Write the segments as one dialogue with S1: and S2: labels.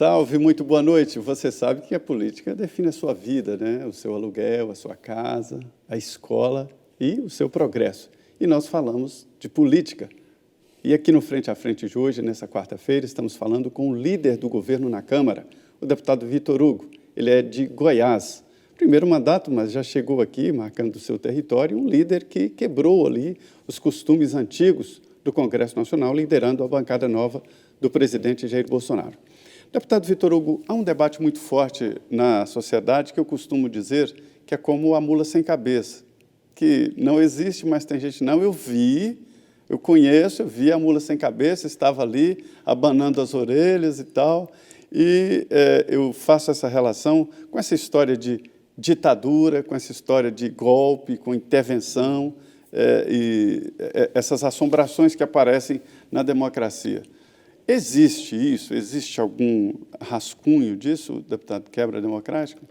S1: Salve, muito boa noite. Você sabe que a política define a sua vida, né? O seu aluguel, a sua casa, a escola e o seu progresso. E nós falamos de política. E aqui no Frente a Frente de hoje, nessa quarta-feira, estamos falando com o líder do governo na Câmara, o deputado Vitor Hugo. Ele é de Goiás. Primeiro mandato, mas já chegou aqui, marcando o seu território, um líder que quebrou ali os costumes antigos do Congresso Nacional, liderando a bancada nova do presidente Jair Bolsonaro. Deputado Vitor Hugo, há um debate muito forte na sociedade que eu costumo dizer que é como a mula sem cabeça, que não existe, mas tem gente, não, eu vi a mula sem cabeça, estava ali abanando as orelhas e tal, e eu faço essa relação com essa história de ditadura, com essa história de golpe, com intervenção, e essas assombrações que aparecem na democracia. Existe isso? Existe algum rascunho disso, deputado, quebra democrática?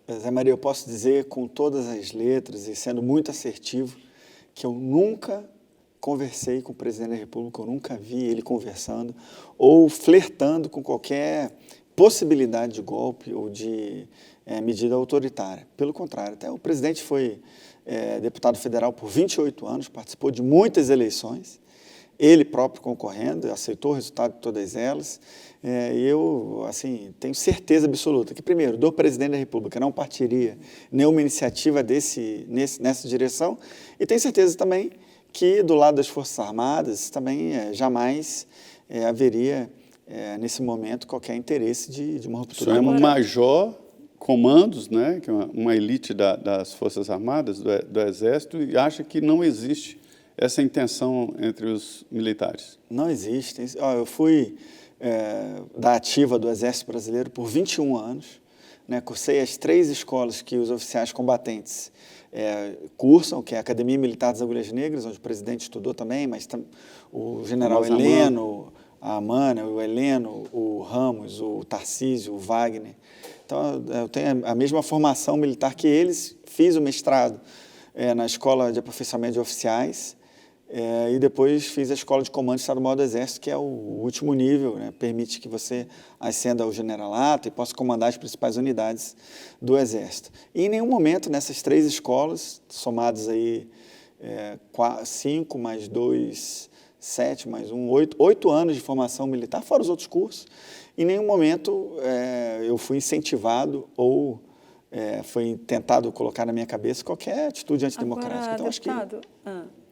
S2: Zé Maria, eu posso dizer com todas as letras e sendo muito assertivo que eu nunca conversei com o presidente da República, eu nunca vi ele conversando ou flertando com qualquer possibilidade de golpe ou de medida autoritária. Pelo contrário, até o presidente foi deputado federal por 28 anos, participou de muitas eleições, ele próprio concorrendo, aceitou o resultado de todas elas, e eu, assim, tenho certeza absoluta que, primeiro, do presidente da República não partiria nenhuma iniciativa nessa direção, e tenho certeza também que, do lado das Forças Armadas, também jamais haveria, nesse momento, qualquer interesse de uma ruptura.
S1: O senhor é um major, comandos, né, que é uma elite das Forças Armadas, do Exército, e acha que não existe essa intenção entre os militares?
S2: Não existe. Eu fui da ativa do Exército Brasileiro por 21 anos, né, cursei as 3 escolas que os oficiais combatentes cursam, que é a Academia Militar das Agulhas Negras, onde o presidente estudou também, mas o general Heleno, a Amânia, o Heleno, o Ramos, o Tarcísio, o Wagner. Então, eu tenho a mesma formação militar que eles, fiz o mestrado na Escola de Aperfeiçoamento de Oficiais, e depois fiz a Escola de Comando Estado-Maior do Exército, que é o último nível, né, permite que você ascenda ao generalato e possa comandar as principais unidades do Exército. E em nenhum momento nessas 3 escolas, somadas aí 5 mais 2, 7 mais 1, 8 anos de formação militar, fora os outros cursos, em nenhum momento eu fui incentivado ou foi tentado colocar na minha cabeça qualquer atitude antidemocrática.
S3: Agora,
S2: então, acho que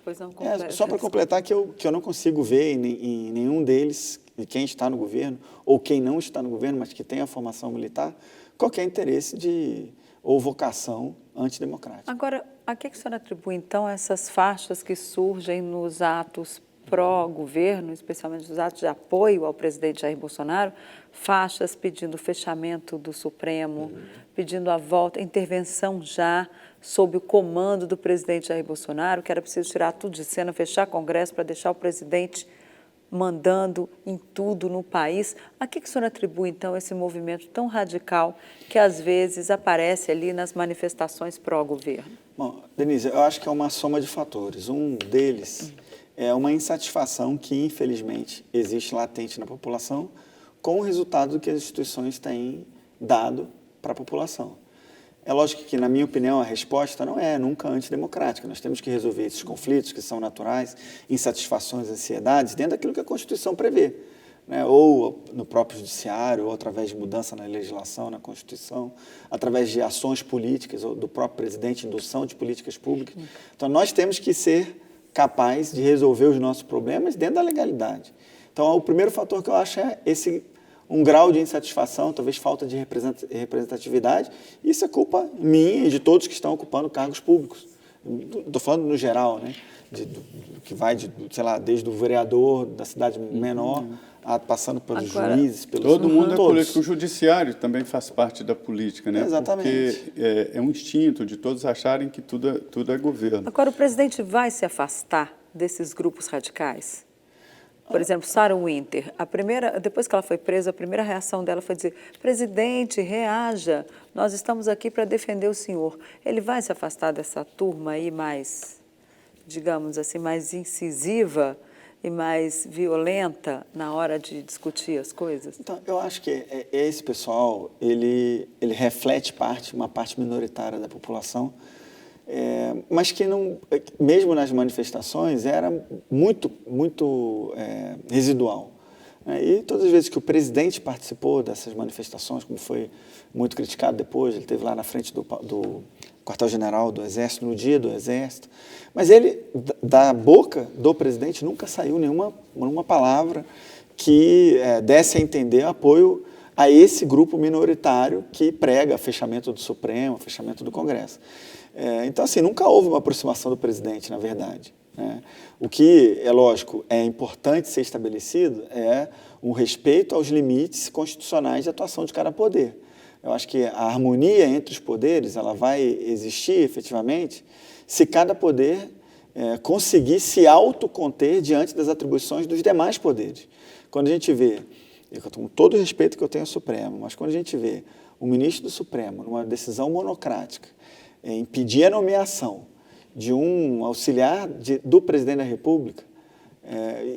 S3: pois não,
S2: só para completar que eu não consigo ver em nenhum deles, de quem está no governo, ou quem não está no governo, mas que tem a formação militar, qualquer interesse ou vocação antidemocrática.
S3: Agora, a que a senhora atribui, então, essas faixas que surgem nos atos pró-governo, especialmente nos atos de apoio ao presidente Jair Bolsonaro, faixas pedindo o fechamento do Supremo, pedindo a volta, intervenção já sob o comando do presidente Jair Bolsonaro, que era preciso tirar tudo de cena, fechar Congresso para deixar o presidente mandando em tudo no país. A que a senhora atribui, então, esse movimento tão radical que, às vezes, aparece ali nas manifestações pró-governo?
S2: Bom, Denise, eu acho que é uma soma de fatores. Um deles é uma insatisfação que, infelizmente, existe latente na população com o resultado que as instituições têm dado para a população. É lógico que, na minha opinião, a resposta não é nunca antidemocrática. Nós temos que resolver esses conflitos que são naturais, insatisfações, ansiedades, dentro daquilo que a Constituição prevê, né? Ou no próprio judiciário, ou através de mudança na legislação, na Constituição, através de ações políticas, ou do próprio presidente, indução de políticas públicas. Então, nós temos que ser capazes de resolver os nossos problemas dentro da legalidade. Então, o primeiro fator que eu acho é um grau de insatisfação, talvez falta de representatividade. Isso é culpa minha e de todos que estão ocupando cargos públicos. Estou falando no geral, né? Que vai, sei lá, desde o vereador da cidade menor, passando pelos juízes, pelos...
S1: Todo mundo é político. O judiciário também faz parte da política, né?
S2: Exatamente.
S1: Porque é um instinto de todos acharem que tudo é governo.
S3: Agora, o presidente vai se afastar desses grupos radicais? Por exemplo, Sarah Winter, depois que ela foi presa, a primeira reação dela foi dizer: presidente, reaja, nós estamos aqui para defender o senhor. Ele vai se afastar dessa turma aí mais, digamos assim, mais incisiva e mais violenta na hora de discutir as coisas?
S2: Então, eu acho que esse pessoal, ele reflete uma parte minoritária da população, mas que não, mesmo nas manifestações, era muito residual. E todas as vezes que o presidente participou dessas manifestações, como foi muito criticado depois, ele esteve lá na frente do quartel-general do Exército, no dia do Exército, mas ele, da boca do presidente, nunca saiu nenhuma palavra que desse a entender apoio a esse grupo minoritário que prega fechamento do Supremo, fechamento do Congresso. Então, assim, nunca houve uma aproximação do presidente, na verdade. O que, é lógico, é importante ser estabelecido é um respeito aos limites constitucionais de atuação de cada poder. Eu acho que a harmonia entre os poderes ela vai existir efetivamente se cada poder conseguir se autoconter diante das atribuições dos demais poderes. Quando a gente vê, com todo o respeito que eu tenho ao Supremo, mas quando a gente vê o ministro do Supremo, numa decisão monocrática, impedir a nomeação de um auxiliar do presidente da República,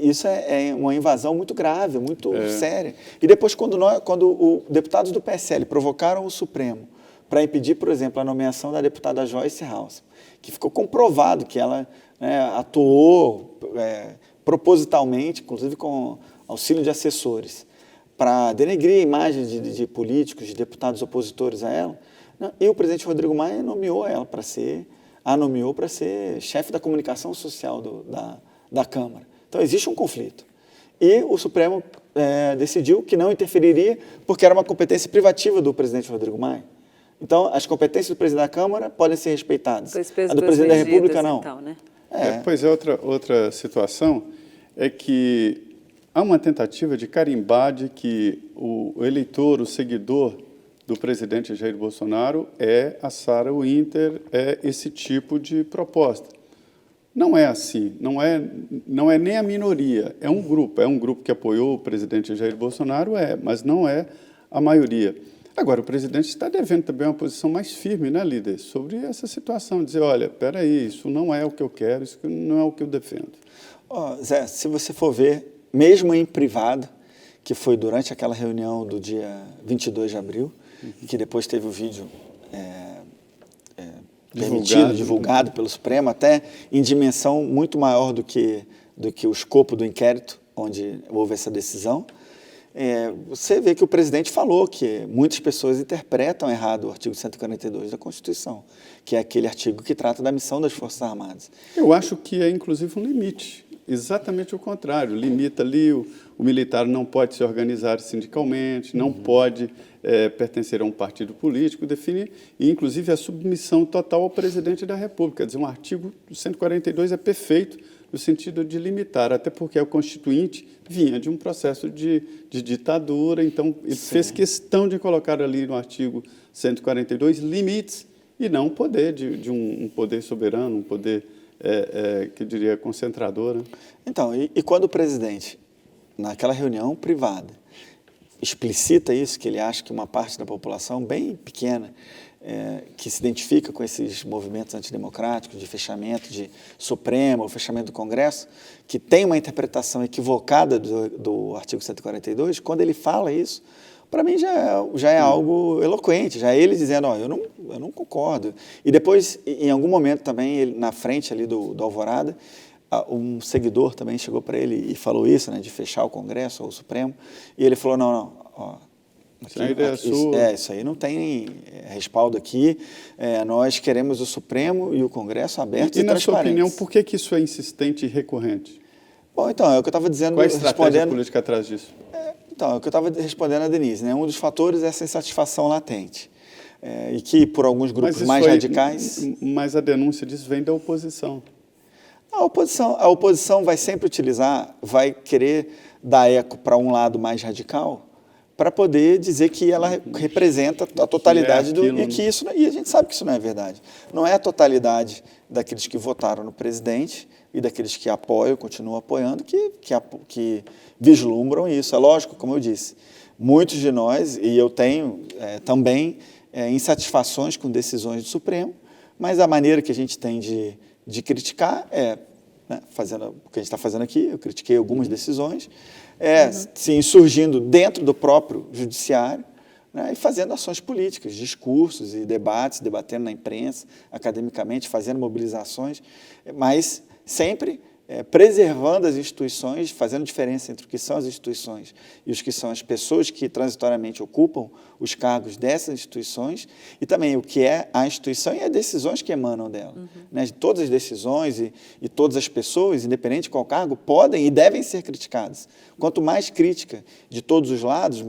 S2: isso é uma invasão muito grave, muito séria. E depois, quando os deputados do PSL provocaram o Supremo para impedir, por exemplo, a nomeação da deputada Joyce Halseman, que ficou comprovado que ela atuou propositalmente, inclusive com auxílio de assessores, para denegrir a imagem de políticos, de deputados opositores a ela, e o presidente Rodrigo Maia nomeou ela para ser chefe da comunicação social da Câmara. Então, existe um conflito. E o Supremo decidiu que não interferiria, porque era uma competência privativa do presidente Rodrigo Maia. Então, as competências do presidente da Câmara podem ser respeitadas. A do presidente da República, não.
S3: Então, né?
S1: Pois é, outra situação é que há uma tentativa de carimbar de que o eleitor, o seguidor do presidente Jair Bolsonaro é a Sarah Winter, é esse tipo de proposta. Não é assim, não é nem a minoria, é um grupo que apoiou o presidente Jair Bolsonaro, mas não é a maioria. Agora, o presidente está devendo também uma posição mais firme, né, líder, sobre essa situação, dizer, olha, espera aí, isso não é o que eu quero, isso não é o que eu defendo.
S2: Zé, se você for ver, mesmo em privado, que foi durante aquela reunião do dia 22 de abril, que depois teve o vídeo divulgado pelo Supremo, até em dimensão muito maior do que o escopo do inquérito, onde houve essa decisão, você vê que o presidente falou que muitas pessoas interpretam errado o artigo 142 da Constituição, que é aquele artigo que trata da missão das Forças Armadas.
S1: Eu acho que é, inclusive, um limite. Exatamente o contrário. Limita ali, o militar não pode se organizar sindicalmente, não pode pertencer a um partido político, define, e, inclusive, a submissão total ao presidente da República. Quer dizer, um artigo 142 é perfeito no sentido de limitar, até porque o Constituinte vinha de um processo de ditadura, então ele fez questão de colocar ali no artigo 142 limites e não poder de um poder soberano, um poder, que eu diria, concentrador. Né?
S2: Então, e quando o presidente, naquela reunião privada, explicita isso, que ele acha que uma parte da população bem pequena que se identifica com esses movimentos antidemocráticos de fechamento de Supremo, fechamento do Congresso, que tem uma interpretação equivocada do artigo 142, quando ele fala isso, para mim já é algo eloquente, já é ele dizendo, eu não concordo. E depois, em algum momento também, ele, na frente ali do Alvorada, um seguidor também chegou para ele e falou isso, né, de fechar o Congresso ou o Supremo, e ele falou, isso aí não tem respaldo aqui, nós queremos o Supremo e o Congresso abertos e transparentes.
S1: E, na sua opinião, por que isso é insistente e recorrente?
S2: Bom, então, é o que eu estava dizendo...
S1: Qual a estratégia política atrás disso?
S2: Então, é o que eu estava respondendo a Denise, né? Um dos fatores é essa insatisfação latente, e que, por alguns grupos mais radicais...
S1: Mas a denúncia disso vem da oposição.
S2: A oposição vai sempre vai querer dar eco para um lado mais radical, para poder dizer que ela representa a totalidade e a gente sabe que isso não é verdade. Não é a totalidade daqueles que votaram no presidente e daqueles que apoiam, continuam apoiando, que vislumbram isso. É lógico, como eu disse, muitos de nós, e eu tenho também insatisfações com decisões do Supremo, mas a maneira que a gente tem de criticar né, fazendo o que a gente está fazendo aqui, eu critiquei algumas decisões, se insurgindo dentro do próprio judiciário, né, e fazendo ações políticas, discursos e debates, debatendo na imprensa, academicamente, fazendo mobilizações, mas sempre preservando as instituições, fazendo diferença entre o que são as instituições e os que são as pessoas que transitoriamente ocupam os cargos dessas instituições, e também o que é a instituição e as decisões que emanam dela. Né? Todas as decisões e todas as pessoas, independente de qual cargo, podem e devem ser criticadas. Quanto mais crítica de todos os lados,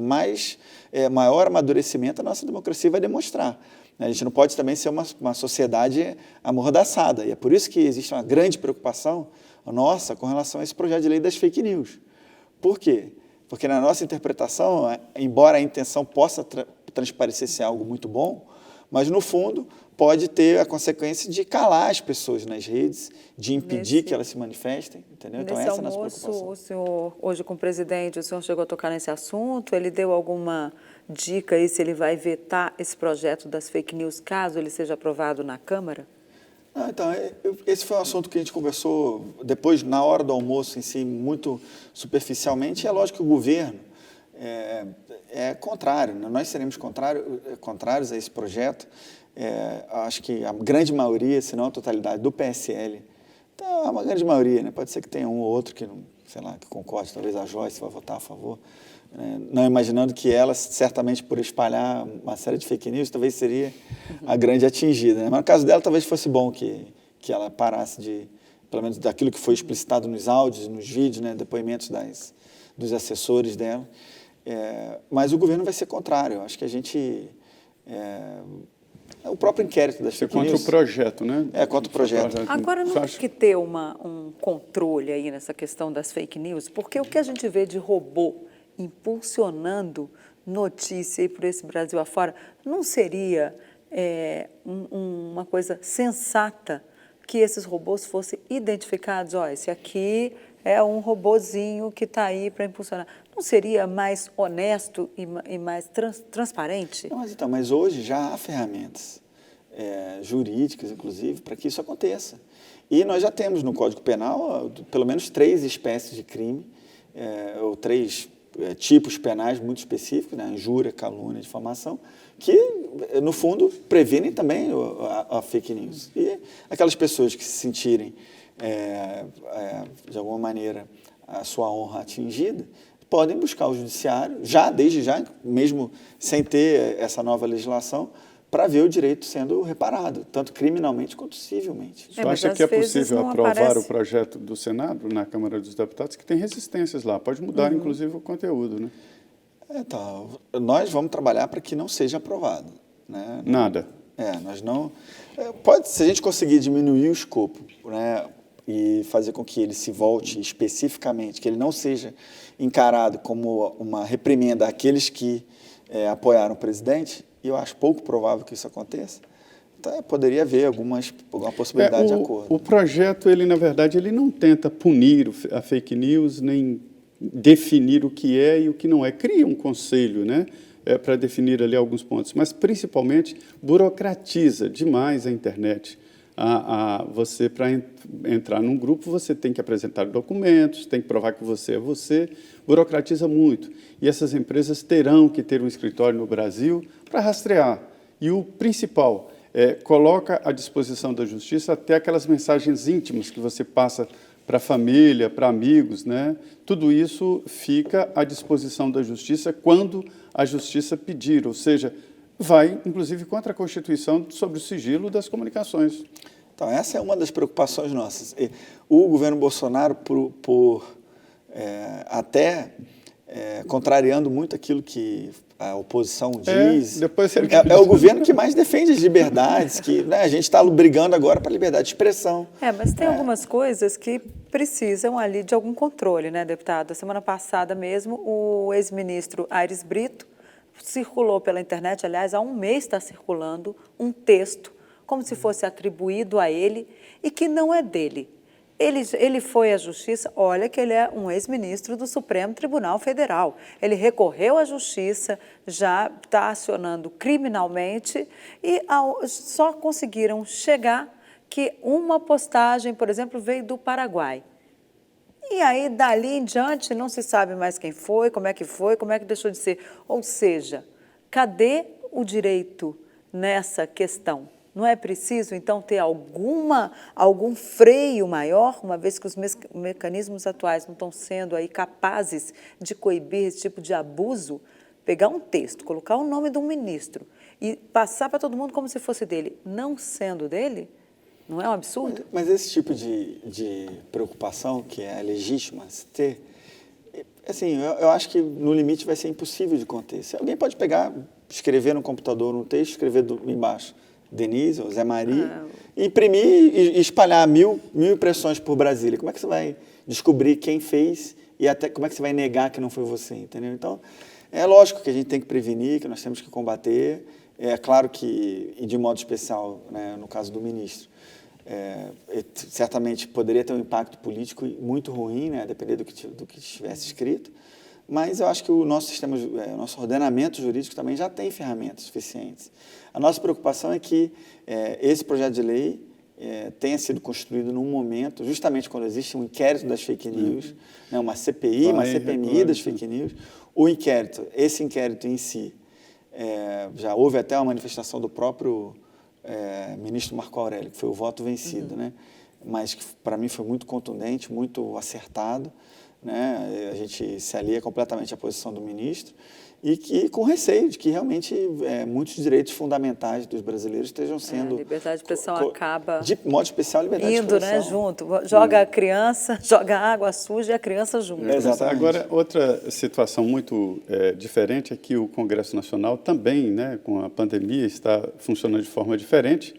S2: maior amadurecimento a nossa democracia vai demonstrar. A gente não pode também ser uma sociedade amordaçada, e é por isso que existe uma grande preocupação nossa com relação a esse projeto de lei das fake news. Por quê? Porque na nossa interpretação, embora a intenção possa transparecer ser algo muito bom, mas no fundo pode ter a consequência de calar as pessoas nas redes, de impedir que elas se manifestem, entendeu? Então essa é a nossa preocupação.
S3: O senhor, hoje com o presidente, o senhor chegou a tocar nesse assunto, ele deu alguma dica aí se ele vai vetar esse projeto das fake news, caso ele seja aprovado na Câmara?
S2: Não, então, esse foi um assunto que a gente conversou depois, na hora do almoço, em si, muito superficialmente. É lógico que o governo é contrário, né? Nós seremos contrários a esse projeto. Acho que a grande maioria, se não a totalidade, do PSL, então, uma grande maioria, né? Pode ser que tenha um ou outro que, não, sei lá, que concorde, talvez a Joyce vai votar a favor, não imaginando que ela, certamente por espalhar uma série de fake news, talvez seria a grande atingida. Né? Mas no caso dela, talvez fosse bom que ela parasse pelo menos daquilo que foi explicitado nos áudios, nos vídeos, né? Depoimentos dos assessores dela. Mas o governo vai ser contrário. Acho que a gente... o próprio inquérito das fake news...
S1: Contra o projeto, né?
S2: Contra o projeto.
S3: Agora, não tem que ter um controle aí nessa questão das fake news, porque o que a gente vê de robô impulsionando notícia aí por esse Brasil afora, não seria uma coisa sensata que esses robôs fossem identificados? Ó, esse aqui é um robozinho que está aí para impulsionar. Não seria mais honesto e mais transparente?
S2: Não, mas hoje já há ferramentas jurídicas, inclusive, para que isso aconteça. E nós já temos no Código Penal pelo menos 3 espécies de crime, ou 3 tipos penais muito específicos, né? Injúria, calúnia, difamação, que, no fundo, previnem também a fake news. E aquelas pessoas que se sentirem, de alguma maneira, a sua honra atingida, podem buscar o judiciário, desde já, mesmo sem ter essa nova legislação, para ver o direito sendo reparado, tanto criminalmente quanto civilmente.
S1: Você acha que é possível aprovar o projeto do Senado na Câmara dos Deputados, que tem resistências lá? Pode mudar, inclusive, o conteúdo, né?
S2: Então, nós vamos trabalhar para que não seja aprovado. Né?
S1: Nada.
S2: Nós não... se a gente conseguir diminuir o escopo, né, e fazer com que ele se volte especificamente, que ele não seja encarado como uma reprimenda àqueles que apoiaram o presidente, e eu acho pouco provável que isso aconteça, então poderia haver alguma possibilidade de acordo.
S1: O projeto, na verdade, ele não tenta punir a fake news, nem definir o que é e o que não é. Cria um conselho, né, para definir ali alguns pontos, mas, principalmente, burocratiza demais a internet. Você, para entrar num grupo, você tem que apresentar documentos, tem que provar que você é você, burocratiza muito. E essas empresas terão que ter um escritório no Brasil para rastrear. E o principal, coloca à disposição da justiça até aquelas mensagens íntimas que você passa para a família, para amigos, né? Tudo isso fica à disposição da justiça quando a justiça pedir, ou seja, vai, inclusive, contra a Constituição sobre o sigilo das comunicações.
S2: Então, essa é uma das preocupações nossas. O governo Bolsonaro, contrariando muito aquilo que a oposição diz, é o governo que mais defende as liberdades, que, né, a gente está brigando agora para a liberdade de expressão.
S3: Mas tem algumas coisas que precisam ali de algum controle, né, deputado? A semana passada mesmo, o ex-ministro Aires Brito circulou pela internet, aliás, há um mês está circulando um texto, como se fosse atribuído a ele e que não é dele. Ele foi à Justiça, olha que ele é um ex-ministro do Supremo Tribunal Federal. Ele recorreu à Justiça, já está acionando criminalmente e só conseguiram chegar que uma postagem, por exemplo, veio do Paraguai. E aí, dali em diante, não se sabe mais quem foi, como é que deixou de ser. Ou seja, cadê o direito nessa questão? Não é preciso, então, ter algum freio maior, uma vez que os mecanismos atuais não estão sendo aí capazes de coibir esse tipo de abuso? Pegar um texto, colocar o nome de um ministro e passar para todo mundo como se fosse dele, não sendo dele, não é um absurdo?
S2: Mas esse tipo de preocupação, que é legítima se ter, assim, eu acho que no limite vai ser impossível de conter. Se alguém pode pegar, escrever no computador um texto, escrever embaixo Denise ou Zé Maria, imprimir e espalhar mil impressões por Brasília. Como é que você vai descobrir quem fez e até como é que você vai negar que não foi você, entendeu? Então, é lógico que a gente tem que prevenir, que nós temos que combater. É claro que, e de modo especial, né, no caso do ministro, certamente poderia ter um impacto político muito ruim, né, a depender do que estivesse escrito, mas eu acho que o nosso sistema, o nosso ordenamento jurídico também já tem ferramentas suficientes. A nossa preocupação é que esse projeto de lei tenha sido construído num momento, justamente quando existe um inquérito das fake news, né, uma CPI, uma CPMI das fake news. Esse inquérito em si, já houve até uma manifestação do próprio ministro Marco Aurélio, que foi o voto vencido, né? Mas que para mim foi muito contundente, muito acertado, né? A gente se alia completamente à posição do ministro e que com receio de que realmente muitos direitos fundamentais dos brasileiros estejam sendo...
S3: A liberdade de expressão acaba...
S2: De modo especial, a liberdade de
S3: indo,
S2: expressão.
S3: né, junto. Joga a criança, joga água suja e a criança junto.
S2: Exatamente.
S1: Agora, outra situação muito diferente é que o Congresso Nacional também, né, com a pandemia, está funcionando de forma diferente.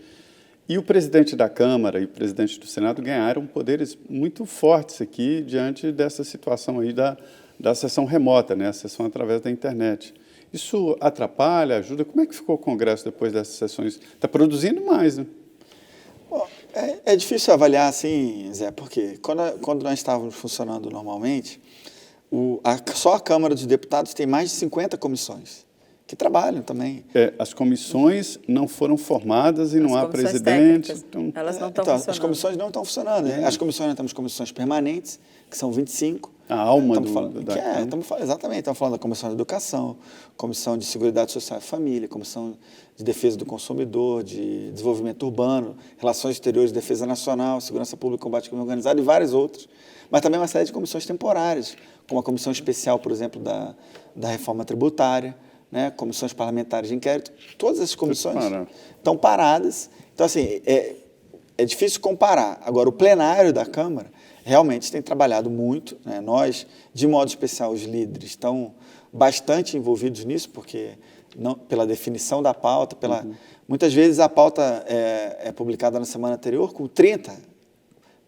S1: E o presidente da Câmara e o presidente do Senado ganharam poderes muito fortes aqui diante dessa situação aí da sessão remota, né, a sessão através da internet. Isso atrapalha, ajuda? Como é que ficou o Congresso depois dessas sessões? Está produzindo mais, né?
S2: Bom, é difícil avaliar assim, Zé, porque quando nós estávamos funcionando normalmente, só a Câmara dos Deputados tem mais de 50 comissões que trabalham também.
S1: As comissões não foram formadas e não há presidente.
S3: Então, elas não estão funcionando.
S2: As comissões não estão funcionando. As comissões, nós temos comissões permanentes, que são 25.
S1: A alma
S2: exatamente. Estamos falando da Comissão de Educação, Comissão de Seguridade Social e Família, Comissão de Defesa do Consumidor, de Desenvolvimento Urbano, Relações Exteriores, Defesa Nacional, Segurança Pública e Combate ao Crime Organizado e várias outras. Mas também uma série de comissões temporárias, como a Comissão Especial, por exemplo, da Reforma Tributária, né, comissões parlamentares de inquérito, todas essas comissões estão paradas. Então, assim, é difícil comparar. Agora, o plenário da Câmara realmente tem trabalhado muito, né? Nós, de modo especial, os líderes estão bastante envolvidos nisso, porque pela definição da pauta, muitas vezes a pauta é publicada na semana anterior com 30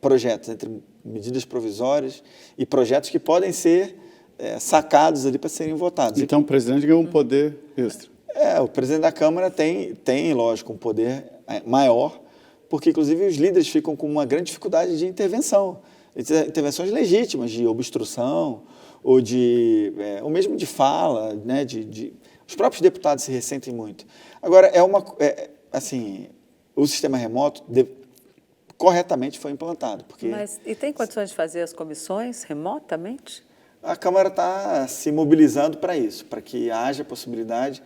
S2: projetos, entre medidas provisórias e projetos que podem ser sacados ali para serem votados.
S1: Então, o presidente ganhou um poder extra.
S2: O presidente da Câmara tem, lógico, um poder maior, porque, inclusive, os líderes ficam com uma grande dificuldade de intervenções legítimas, de obstrução, ou mesmo de fala, né, os próprios deputados se ressentem muito. Agora, assim, o sistema remoto corretamente foi implantado.
S3: E tem condições de fazer as comissões remotamente?
S2: A Câmara está se mobilizando para isso, para que haja possibilidade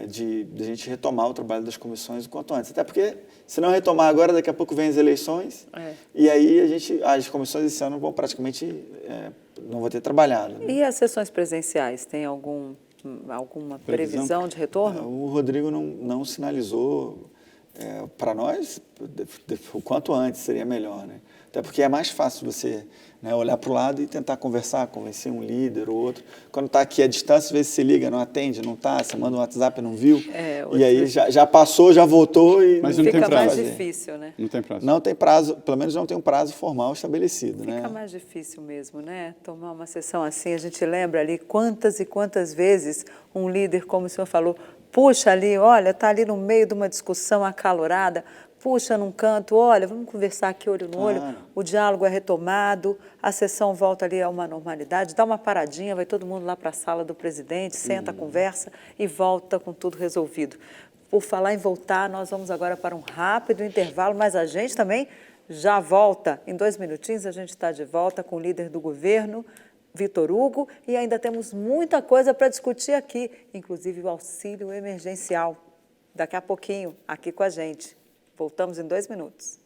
S2: de a gente retomar o trabalho das comissões o quanto antes. Até porque, se não retomar agora, daqui a pouco vem as eleições, e aí as comissões esse ano vão praticamente não vão ter trabalhado. Né?
S3: E as sessões presenciais, tem alguma previsão de retorno?
S2: O Rodrigo não sinalizou. Para nós, o quanto antes seria melhor, né? Até porque é mais fácil você, né, olhar para o lado e tentar conversar, convencer um líder ou outro. Quando está aqui à distância, às vezes você liga, não atende, não está, você manda um WhatsApp, não viu. E aí já passou, já voltou e
S1: mas não tem prazo.
S3: Fica mais difícil, né?
S1: Não tem prazo.
S2: Não tem prazo, pelo menos não tem um prazo formal estabelecido.
S3: Fica mais difícil mesmo, né? Tomar uma sessão assim, a gente lembra ali quantas e quantas vezes um líder, como o senhor falou, puxa ali, olha, está ali no meio de uma discussão acalorada, puxa num canto, olha, vamos conversar aqui olho no olho, o diálogo é retomado, a sessão volta ali a uma normalidade, dá uma paradinha, vai todo mundo lá para a sala do presidente, senta, conversa e volta com tudo resolvido. Por falar em voltar, nós vamos agora para um rápido intervalo, mas a gente também já volta. Em 2 minutinhos a gente está de volta com o líder do governo, Vitor Hugo, e ainda temos muita coisa para discutir aqui, inclusive o auxílio emergencial. Daqui a pouquinho, aqui com a gente. Voltamos em 2 minutos.